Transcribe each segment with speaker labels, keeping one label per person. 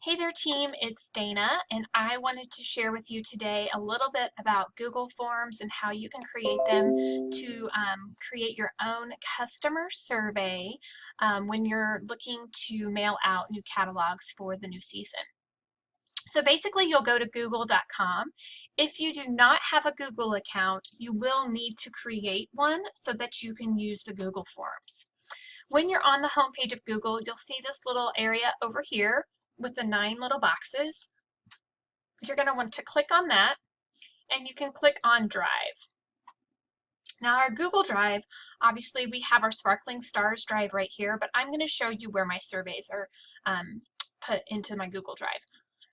Speaker 1: Hey there team, it's Dana and I wanted to share with you today a little bit about Google Forms and how you can create them to create your own customer survey when you're looking to mail out new catalogs for the new season. So basically you'll go to google.com. If you do not have a Google account, you will need to create one so that you can use the Google Forms. When you're on the home page of Google, you'll see this little area over here with the 9 little boxes. You're going to want to click on that, and you can click on Drive. Now our Google Drive, obviously we have our Sparkling Stars Drive right here, but I'm going to show you where my surveys are put into my Google Drive.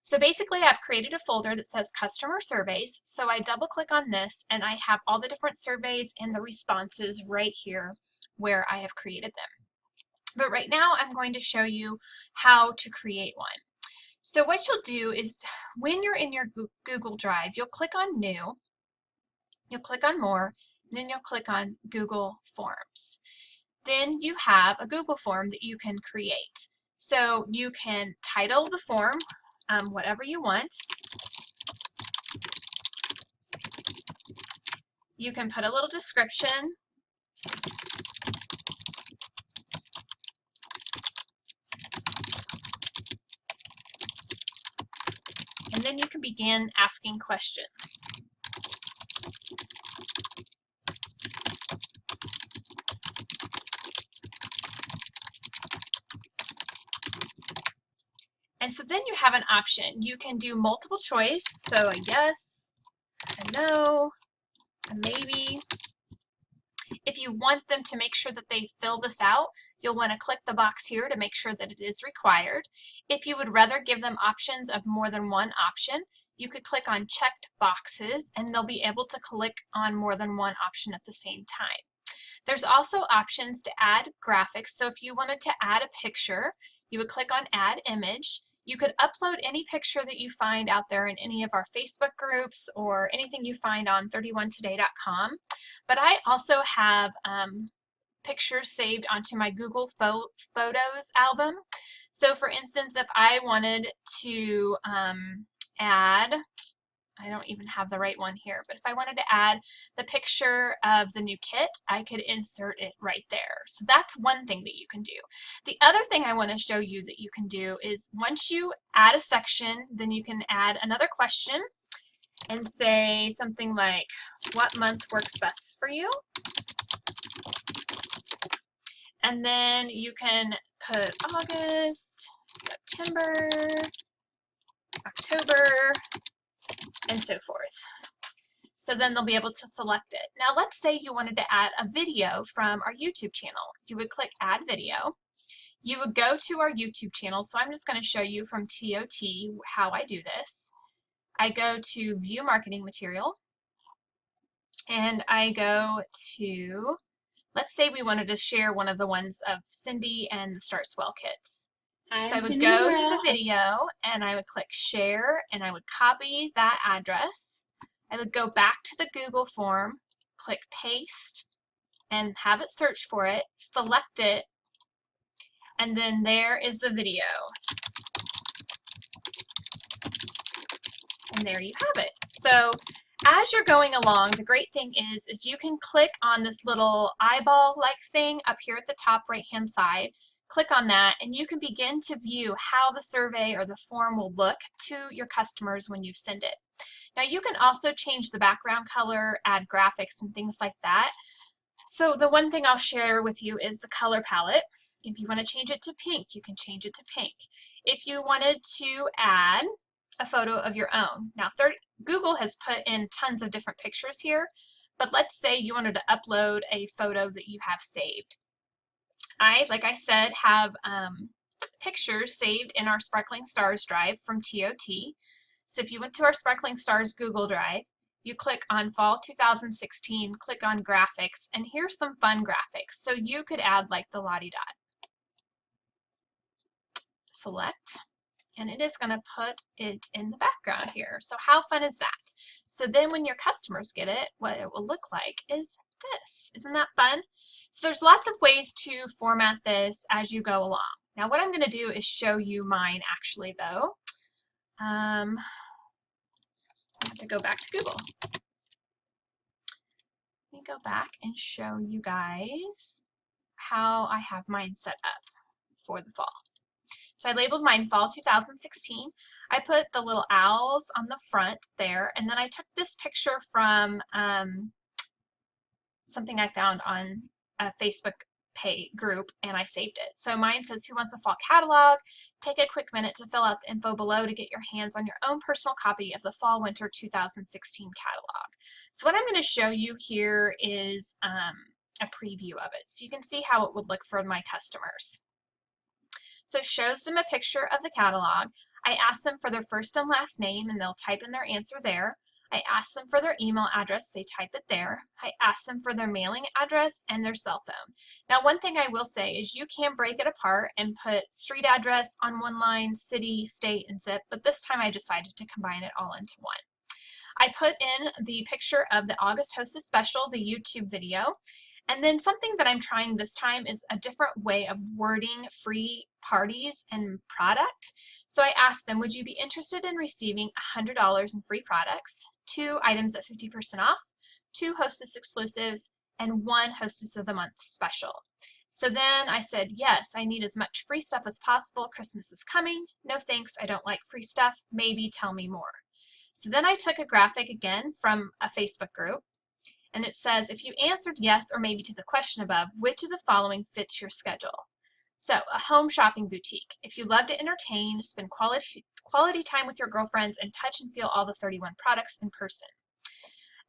Speaker 1: So basically I've created a folder that says customer surveys. So I double click on this and I have all the different surveys and the responses right here where I have created them. But right now I'm going to show you how to create one. So what you'll do is when you're in your Google Drive, you'll click on New, you'll click on More, and then you'll click on Google Forms. Then you have a Google form that you can create. So you can title the form whatever you want. You can put a little description. And then you can begin asking questions. And so then you have an option. You can do multiple choice, so a yes, a no, a maybe. If you want them to make sure that they fill this out, you'll want to click the box here to make sure that it is required. If you would rather give them options of more than one option, you could click on checked boxes and they'll be able to click on more than one option at the same time. There's also options to add graphics. So if you wanted to add a picture, you would click on Add Image. You could upload any picture that you find out there in any of our Facebook groups or anything you find on 31today.com. But I also have pictures saved onto my Google Photos album. So for instance, if I wanted to add, I don't even have the right one here, but if I wanted to add the picture of the new kit, I could insert it right there. So that's one thing that you can do. The other thing I want to show you that you can do is once you add a section, then you can add another question and say something like, what month works best for you? And then you can put August, September, October, and so forth. So then they'll be able to select it. Now let's say you wanted to add a video from our YouTube channel. You would click Add Video. You would go to our YouTube channel. So I'm just going to show you from TOT how I do this. I go to View Marketing Material. And I go to, let's say we wanted to share one of the ones of Cindy and the Start Swell kits. So I would go to the video and I would click share and I would copy that address. I would go back to the Google form, click paste and have it search for it, select it, and then there is the video. And there you have it. So as you're going along, the great thing is you can click on this little eyeball-like thing up here at the top right-hand side. Click on that and you can begin to view how the survey or the form will look to your customers when you send it. Now you can also change the background color, add graphics and things like that. So the one thing I'll share with you is the color palette. If you want to change it to pink, you can change it to pink. If you wanted to add a photo of your own. Now Google has put in tons of different pictures here, but let's say you wanted to upload a photo that you have saved. Like I said, have pictures saved in our Sparkling Stars Drive from TOT. So if you went to our Sparkling Stars Google Drive, you click on Fall 2016, click on Graphics, and here's some fun graphics. So you could add like the Lottie Dot. Select, and it is going to put it in the background here. So how fun is that? So then when your customers get it, what it will look like is this. Isn't that fun? So there's lots of ways to format this as you go along. Now what I'm going to do is show you mine actually though. I have to go back to Google. Let me go back and show you guys how I have mine set up for the fall. So I labeled mine Fall 2016. I put the little owls on the front there, and then I took this picture from something I found on a Facebook group, and I saved it. So mine says, who wants a fall catalog? Take a quick minute to fill out the info below to get your hands on your own personal copy of the Fall Winter 2016 catalog. So what I'm going to show you here is a preview of it, so you can see how it would look for my customers. So it shows them a picture of the catalog. I ask them for their first and last name, and they'll type in their answer there. I ask them for their email address, they type it there. I ask them for their mailing address and their cell phone. Now, one thing I will say is you can break it apart and put street address on one line, city, state, and zip, but this time I decided to combine it all into one. I put in the picture of the August Hostess Special, the YouTube video. And then something that I'm trying this time is a different way of wording free parties and product. So I asked them, would you be interested in receiving $100 in free products, 2 items at 50% off, 2 Hostess exclusives, and 1 Hostess of the Month special? So then I said, yes, I need as much free stuff as possible. Christmas is coming. No thanks, I don't like free stuff. Maybe tell me more. So then I took a graphic again from a Facebook group, and it says, if you answered yes or maybe to the question above, which of the following fits your schedule? So, a home shopping boutique. If you love to entertain, spend quality time with your girlfriends, and touch and feel all the 31 products in person.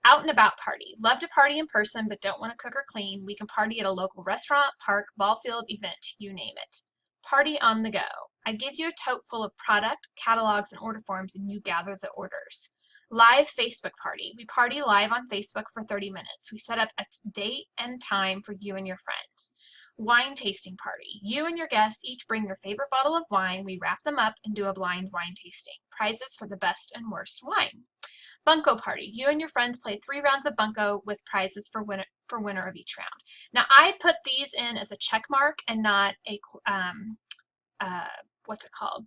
Speaker 1: Out and about party. Love to party in person but don't want to cook or clean. We can party at a local restaurant, park, ball field, event, you name it. Party on the go. I give you a tote full of product, catalogs, and order forms, and you gather the orders. Live Facebook party. We party live on Facebook for 30 minutes. We set up a date and time for you and your friends. Wine tasting party. You and your guests each bring your favorite bottle of wine. We wrap them up and do a blind wine tasting. Prizes for the best and worst wine. Bunko party. You and your friends play 3 rounds of bunko with prizes for winner of each round. Now I put these in as a check mark and not a what's it called?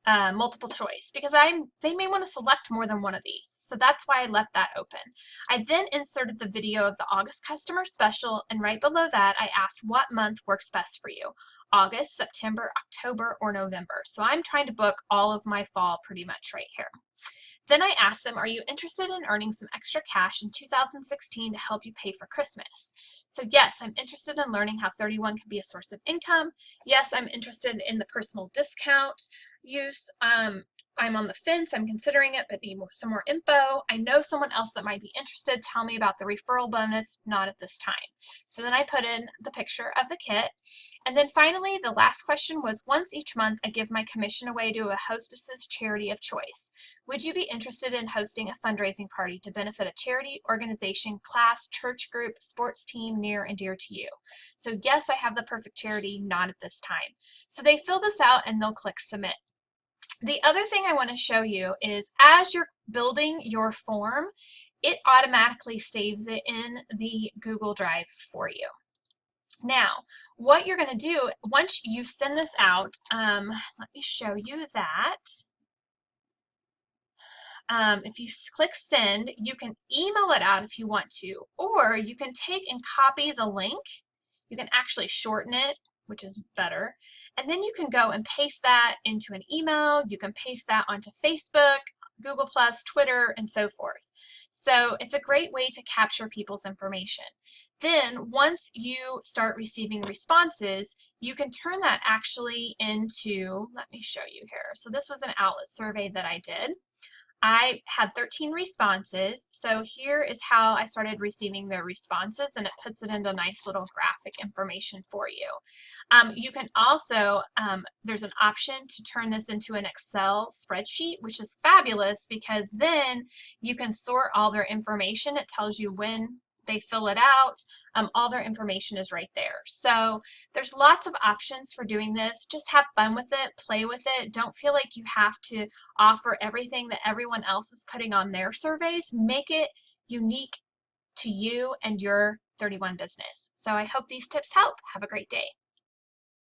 Speaker 1: Multiple choice, because they may want to select more than one of these. So that's why I left that open. I then inserted the video of the August customer special, and right below that I asked what month works best for you. August, September, October, or November. So I'm trying to book all of my fall pretty much right here. Then I asked them, are you interested in earning some extra cash in 2016 to help you pay for Christmas? So yes, I'm interested in learning how 31 can be a source of income. Yes, I'm interested in the personal discount use. I'm on the fence, I'm considering it, but need some more info. I know someone else that might be interested. Tell me about the referral bonus, not at this time. So then I put in the picture of the kit. And then finally, the last question was, once each month, I give my commission away to a hostess's charity of choice. Would you be interested in hosting a fundraising party to benefit a charity, organization, class, church group, sports team near and dear to you? So yes, I have the perfect charity, not at this time. So they fill this out and they'll click submit. The other thing I want to show you is as you're building your form, it automatically saves it in the Google Drive for you. Now, what you're going to do, once you send this out, let me show you that. If you click send, you can email it out if you want to, or you can take and copy the link. You can actually shorten it, which is better. And then you can go and paste that into an email. You can paste that onto Facebook, Google+, Twitter, and so forth. So it's a great way to capture people's information. Then once you start receiving responses, you can turn that actually into, let me show you here. So this was an outlet survey that I did. I had 13 responses, so here is how I started receiving their responses, and it puts it into nice little graphic information for you. You can also, there's an option to turn this into an Excel spreadsheet, which is fabulous because then you can sort all their information. It tells you when they fill it out. All their information is right there. So there's lots of options for doing this. Just have fun with it, play with it. Don't feel like you have to offer everything that everyone else is putting on their surveys. Make it unique to you and your 31 business. So I hope these tips help. Have a great day.